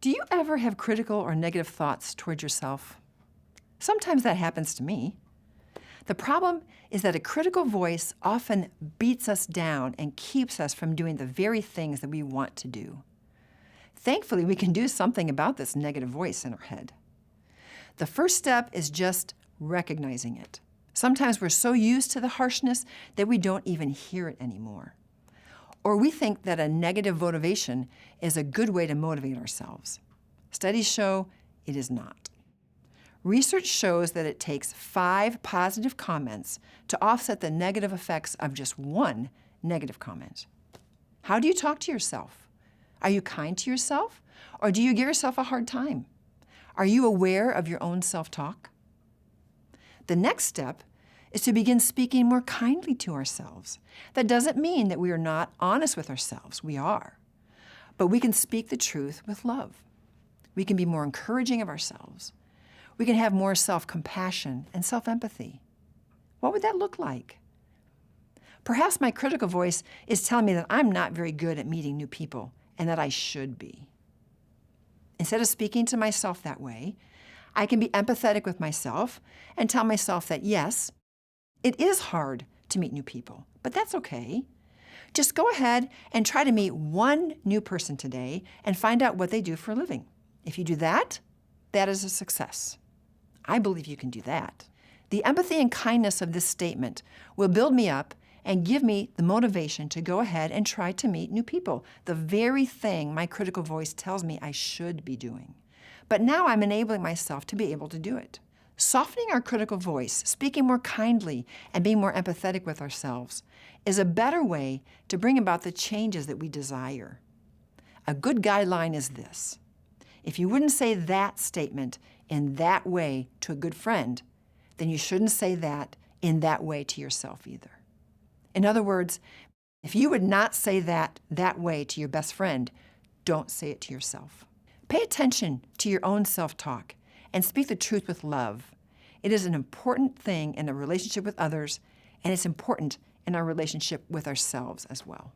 Do you ever have critical or negative thoughts toward yourself? Sometimes that happens to me. The problem is that a critical voice often beats us down and keeps us from doing the very things that we want to do. Thankfully, we can do something about this negative voice in our head. The first step is just recognizing it. Sometimes we're so used to the harshness that we don't even hear it anymore. Or we think that a negative motivation is a good way to motivate ourselves. Studies show it is not. Research shows that it takes 5 positive comments to offset the negative effects of just one negative comment. How do you talk to yourself? Are you kind to yourself, or do you give yourself a hard time? Are you aware of your own self-talk? The next step is to begin speaking more kindly to ourselves. That doesn't mean that we are not honest with ourselves. We are. But we can speak the truth with love. We can be more encouraging of ourselves. We can have more self-compassion and self-empathy. What would that look like? Perhaps my critical voice is telling me that I'm not very good at meeting new people and that I should be. Instead of speaking to myself that way, I can be empathetic with myself and tell myself that yes, it is hard to meet new people, but that's okay. Just go ahead and try to meet one new person today and find out what they do for a living. If you do that, that is a success. I believe you can do that. The empathy and kindness of this statement will build me up and give me the motivation to go ahead and try to meet new people, the very thing my critical voice tells me I should be doing. But now I'm enabling myself to be able to do it. Softening our critical voice, speaking more kindly, and being more empathetic with ourselves is a better way to bring about the changes that we desire. A good guideline is this: if you wouldn't say that statement in that way to a good friend, then you shouldn't say that in that way to yourself either. In other words, if you would not say that way to your best friend, don't say it to yourself. Pay attention to your own self-talk and speak the truth with love. It is an important thing in a relationship with others, and it's important in our relationship with ourselves as well.